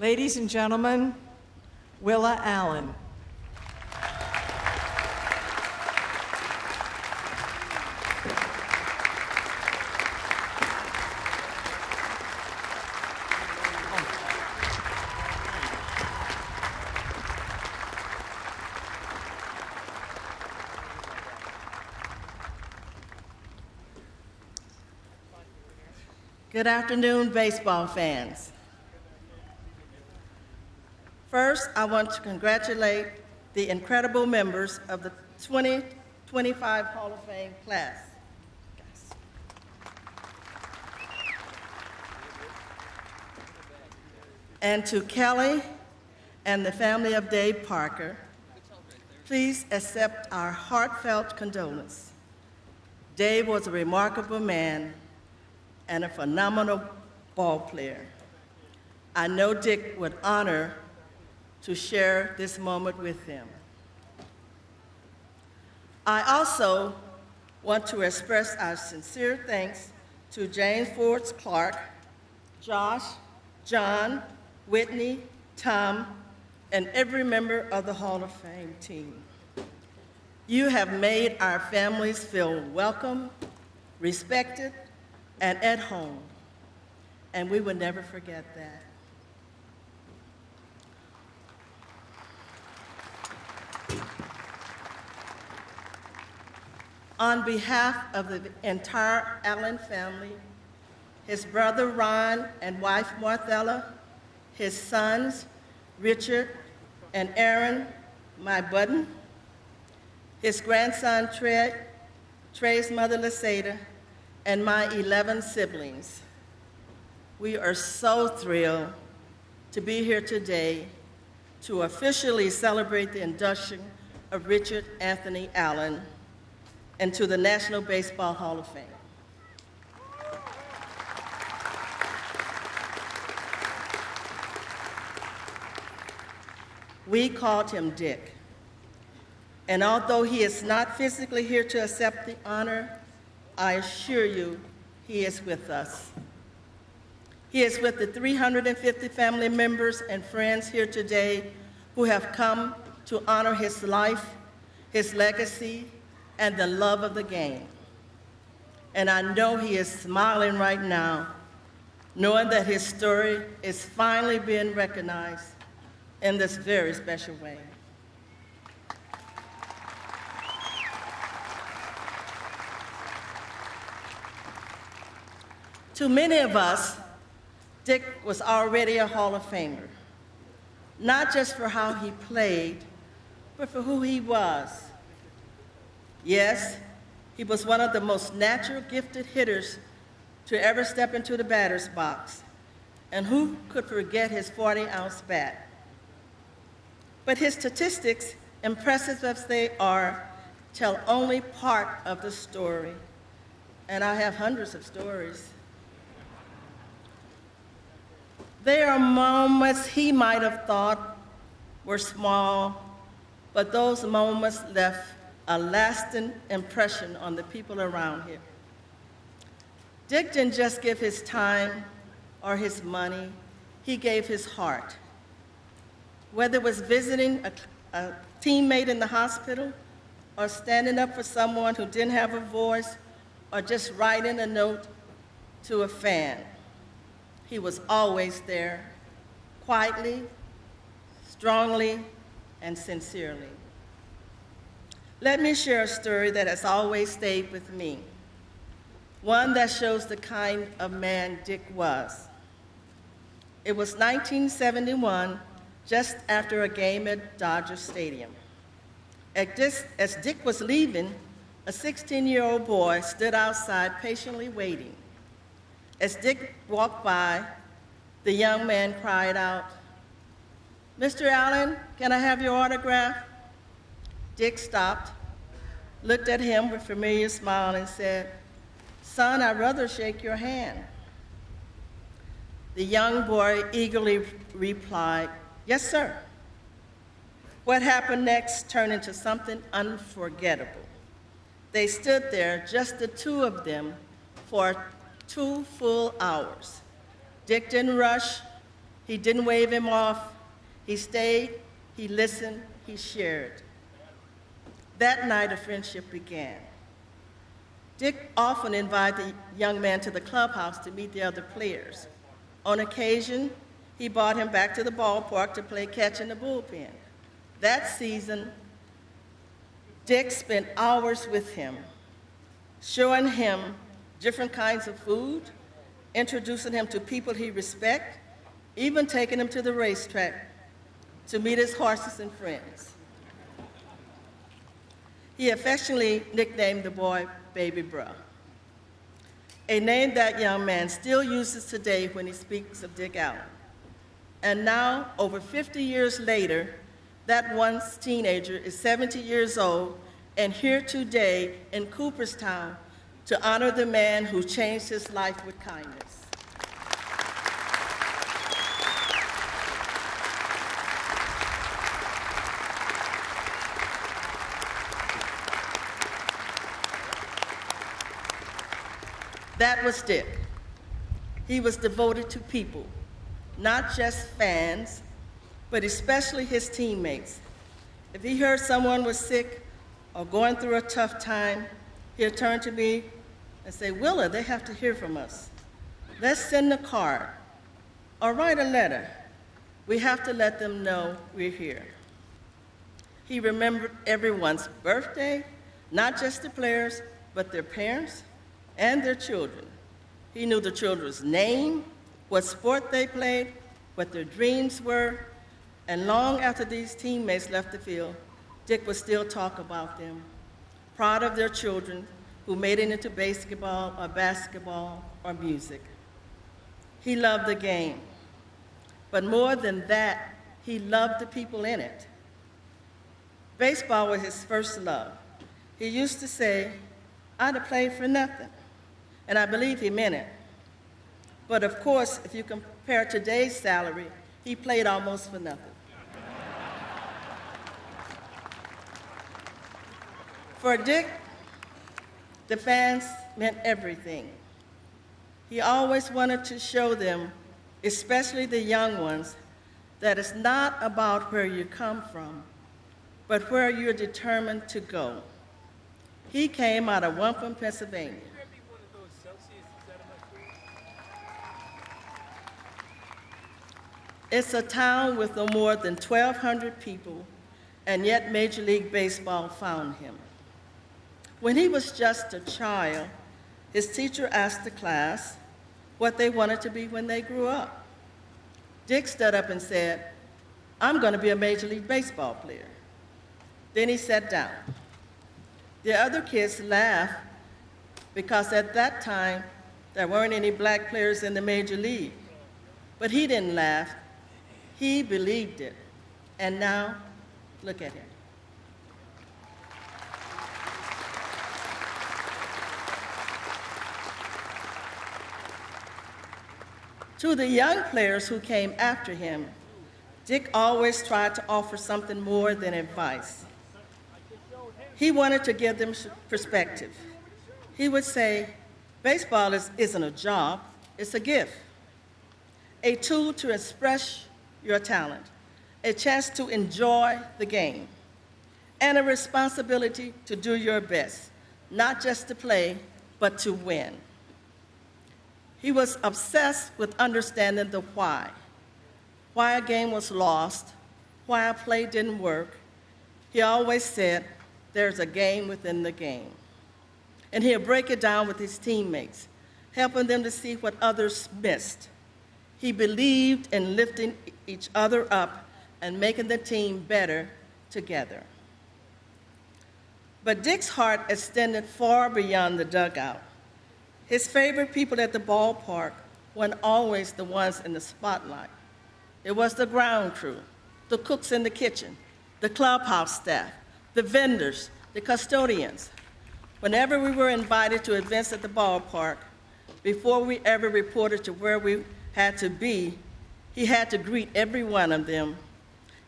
Ladies and gentlemen, Willa Allen. Good afternoon, baseball fans. First, I want to congratulate the incredible members of the 2025 Hall of Fame class. And to Kelly and the family of Dave Parker, please accept our heartfelt condolence. Dave was a remarkable man and a phenomenal ball player. I know Dick would honor to share this moment with him. I also want to express our sincere thanks to James Forbes Clark, Josh, John, Whitney, Tom, and every member of the Hall of Fame team. You have made our families feel welcome, respected, and at home, and we will never forget that. On behalf of the entire Allen family, his brother Ron and wife Marthella, his sons Richard and Aaron, my button, his grandson Trey's mother Lasada, and my 11 siblings. We are so thrilled to be here today to officially celebrate the induction of Richard Anthony Allen into the National Baseball Hall of Fame. We called him Dick, and although he is not physically here to accept the honor, I assure you, he is with us. He is with the 350 family members and friends here today who have come to honor his life, his legacy, and the love of the game. And I know he is smiling right now, knowing that his story is finally being recognized in this very special way. To many of us, Dick was already a Hall of Famer, not just for how he played, but for who he was. Yes, he was one of the most natural gifted hitters to ever step into the batter's box, and who could forget his 40-ounce bat? But his statistics, impressive as they are, tell only part of the story, and I have hundreds of stories. There are moments he might have thought were small, but those moments left a lasting impression on the people around him. Dick didn't just give his time or his money, he gave his heart. Whether it was visiting a teammate in the hospital, or standing up for someone who didn't have a voice, or just writing a note to a fan, he was always there, quietly, strongly, and sincerely. Let me share a story that has always stayed with me, one that shows the kind of man Dick was. It was 1971, just after a game at Dodger Stadium. As Dick was leaving, a 16-year-old boy stood outside patiently waiting. As Dick walked by, the young man cried out, "Mr. Allen, can I have your autograph?" Dick stopped, looked at him with a familiar smile and said, "Son, I'd rather shake your hand." The young boy eagerly replied, "Yes, sir." What happened next turned into something unforgettable. They stood there, just the two of them, for 2 full hours. Dick didn't rush, He didn't wave him off. He stayed, he listened, he shared. That night, a friendship began. Dick often invited the young man to the clubhouse to meet the other players. On occasion, he brought him back to the ballpark to play catch in the bullpen. That season, Dick spent hours with him, showing him different kinds of food, introducing him to people he respected, even taking him to the racetrack to meet his horses and friends. He affectionately nicknamed the boy Baby Bruh, a name that young man still uses today when he speaks of Dick Allen. And now, over 50 years later, that once teenager is 70 years old and here today in Cooperstown to honor the man who changed his life with kindness. That was Dick. He was devoted to people, not just fans, but especially his teammates. If he heard someone was sick or going through a tough time, he'd turn to me and say, "Willa, they have to hear from us. Let's send a card or write a letter. We have to let them know we're here." He remembered everyone's birthday, not just the players, but their parents and their children. He knew the children's name, what sport they played, what their dreams were, and long after these teammates left the field, Dick would still talk about them, proud of their children who made it into basketball or basketball or music. He loved the game, but more than that, he loved the people in it. Baseball was his first love. He used to say, "I'd have played for nothing." And I believe he meant it. But of course, if you compare today's salary, he played almost for nothing. For Dick, the fans meant everything. He always wanted to show them, especially the young ones, that it's not about where you come from, but where you're determined to go. He came out of Wampum, Pennsylvania. It's a town with no more than 1,200 people, and yet Major League Baseball found him. When he was just a child, his teacher asked the class what they wanted to be when they grew up. Dick stood up and said, "I'm going to be a Major League Baseball player." Then he sat down. The other kids laughed because at that time, there weren't any black players in the Major League. But he didn't laugh. He believed it. And now, look at him. To the young players who came after him, Dick always tried to offer something more than advice. He wanted to give them perspective. He would say, baseball isn't a job, it's a gift, a tool to express your talent, a chance to enjoy the game, and a responsibility to do your best, not just to play, but to win. He was obsessed with understanding the why a game was lost, why a play didn't work. He always said, there's a game within the game. And he'll break it down with his teammates, helping them to see what others missed. He believed in lifting each other up and making the team better together. But Dick's heart extended far beyond the dugout. His favorite people at the ballpark weren't always the ones in the spotlight. It was the ground crew, the cooks in the kitchen, the clubhouse staff, the vendors, the custodians. Whenever we were invited to events at the ballpark, before we ever reported to where we had to be, he had to greet every one of them.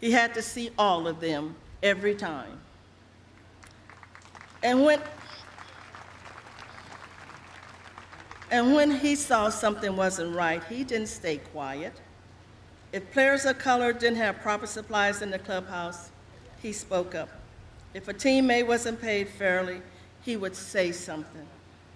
He had to see all of them every time. And when he saw something wasn't right, he didn't stay quiet. If players of color didn't have proper supplies in the clubhouse, he spoke up. If a teammate wasn't paid fairly, he would say something.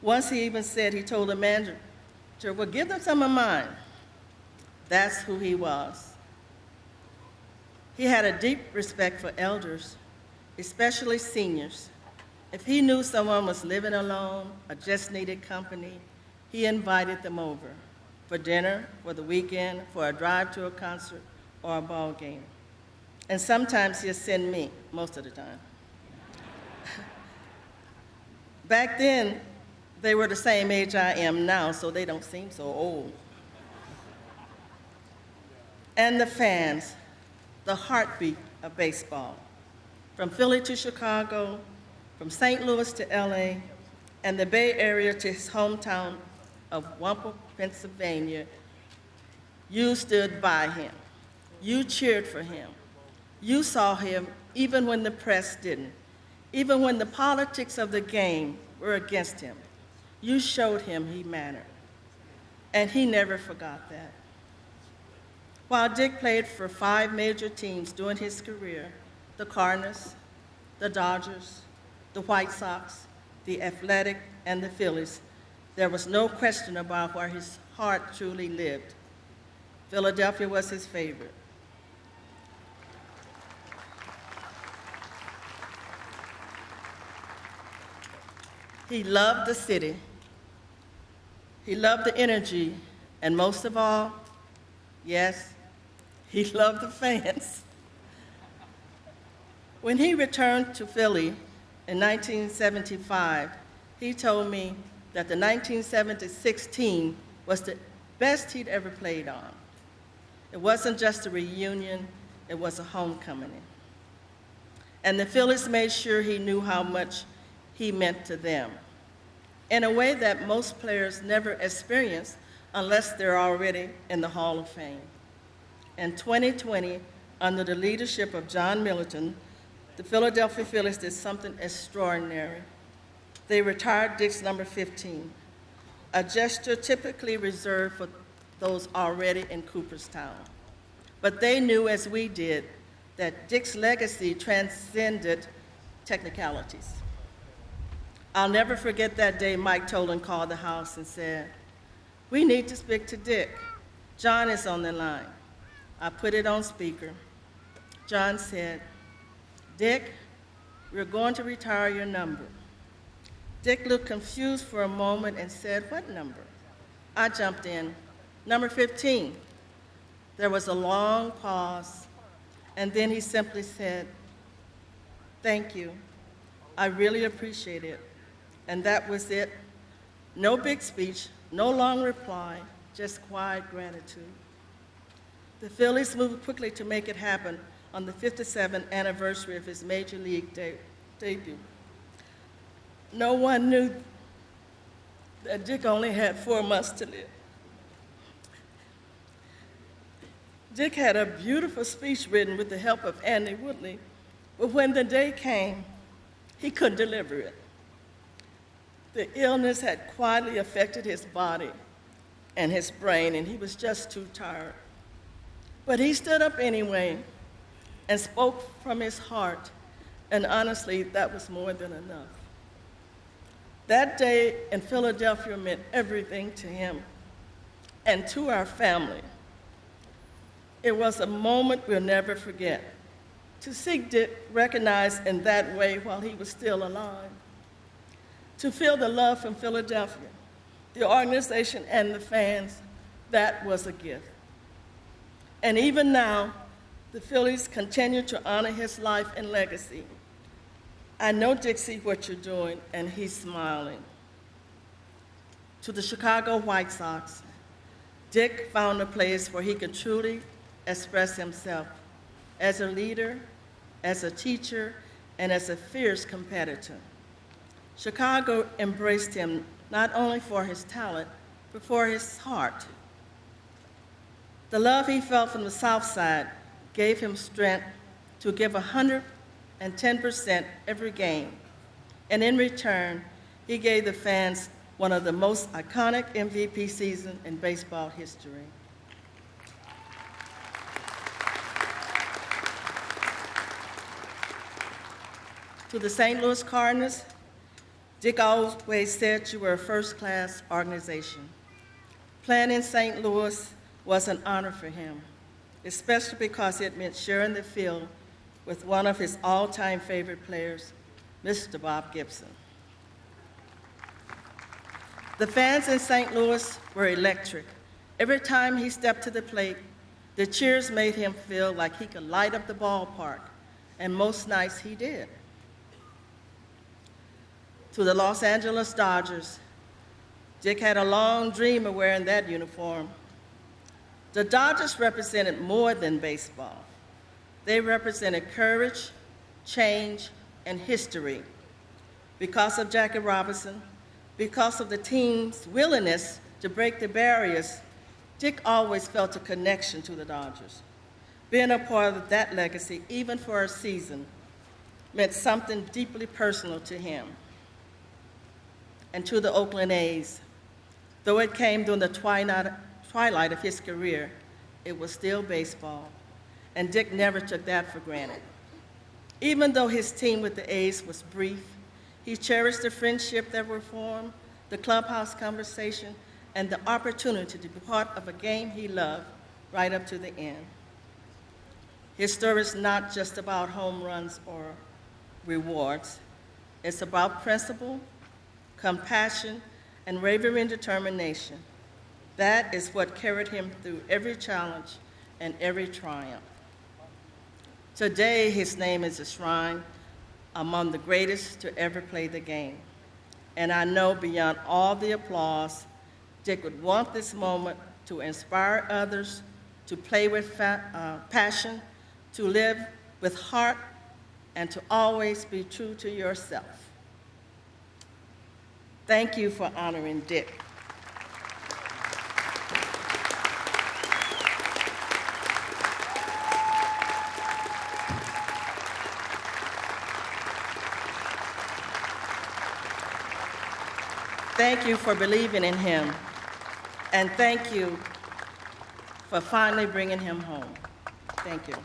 Once he even said, he told the manager, well, give them some of mine. That's who he was. He had a deep respect for elders, especially seniors. If he knew someone was living alone or just needed company, he invited them over for dinner, for the weekend, for a drive to a concert or a ball game. And sometimes he'd send me, most of the time. Back then, they were the same age I am now, so they don't seem so old. And the fans, the heartbeat of baseball. From Philly to Chicago, from St. Louis to LA, and the Bay Area to his hometown of Wampum, Pennsylvania, you stood by him. You cheered for him. You saw him even when the press didn't, even when the politics of the game were against him. You showed him he mattered, and he never forgot that. While Dick played for 5 major teams during his career, the Cardinals, the Dodgers, the White Sox, the Athletic, and the Phillies, there was no question about where his heart truly lived. Philadelphia was his favorite. He loved the city. He loved the energy, and most of all, yes, he loved the fans. When he returned to Philly in 1975, he told me that the 1976 team was the best he'd ever played on. It wasn't just a reunion, it was a homecoming. And the Phillies made sure he knew how much he meant to them, in a way that most players never experience unless they're already in the Hall of Fame. In 2020, under the leadership of John Middleton, the Philadelphia Phillies did something extraordinary. They retired Dick's number 15, a gesture typically reserved for those already in Cooperstown. But they knew, as we did, that Dick's legacy transcended technicalities. I'll never forget that day Mike Tolan called the house and said, "We need to speak to Dick. John is on the line." I put it on speaker. John said, "Dick, we're going to retire your number." Dick looked confused for a moment and said, "What number?" I jumped in, "Number 15. There was a long pause, and then he simply said, "Thank you. I really appreciate it." And that was it. No big speech, no long reply, just quiet gratitude. The Phillies moved quickly to make it happen on the 57th anniversary of his major league debut. No one knew that Dick only had 4 months to live. Dick had a beautiful speech written with the help of Andy Woodley, but when the day came, he couldn't deliver it. The illness had quietly affected his body and his brain, and he was just too tired. But he stood up anyway and spoke from his heart, and honestly, that was more than enough. That day in Philadelphia meant everything to him and to our family. It was a moment we'll never forget. To see Dick recognized in that way while he was still alive. To feel the love from Philadelphia, the organization, and the fans, that was a gift. And even now, the Phillies continue to honor his life and legacy. I know Dick sees what you're doing, and he's smiling. To the Chicago White Sox, Dick found a place where he could truly express himself as a leader, as a teacher, and as a fierce competitor. Chicago embraced him not only for his talent, but for his heart. The love he felt from the South Side gave him strength to give 110% every game. And in return, he gave the fans one of the most iconic MVP seasons in baseball history. To the St. Louis Cardinals, Dick always said you were a first-class organization. Playing in St. Louis was an honor for him, especially because it meant sharing the field with one of his all-time favorite players, Mr. Bob Gibson. The fans in St. Louis were electric. Every time he stepped to the plate, the cheers made him feel like he could light up the ballpark, and most nights he did. To the Los Angeles Dodgers, Dick had a long dream of wearing that uniform. The Dodgers represented more than baseball. They represented courage, change, and history. Because of Jackie Robinson, because of the team's willingness to break the barriers, Dick always felt a connection to the Dodgers. Being a part of that legacy, even for a season, meant something deeply personal to him. And to the Oakland A's, though it came during the twilight of his career, it was still baseball, and Dick never took that for granted. Even though his team with the A's was brief, he cherished the friendship that were formed, the clubhouse conversation, and the opportunity to be part of a game he loved right up to the end. His story is not just about home runs or rewards. It's about principle, compassion, and unwavering determination. That is what carried him through every challenge and every triumph. Today, his name is enshrined among the greatest to ever play the game. And I know beyond all the applause, Dick would want this moment to inspire others to play with passion, to live with heart, and to always be true to yourself. Thank you for honoring Dick. Thank you for believing in him, and thank you for finally bringing him home. Thank you.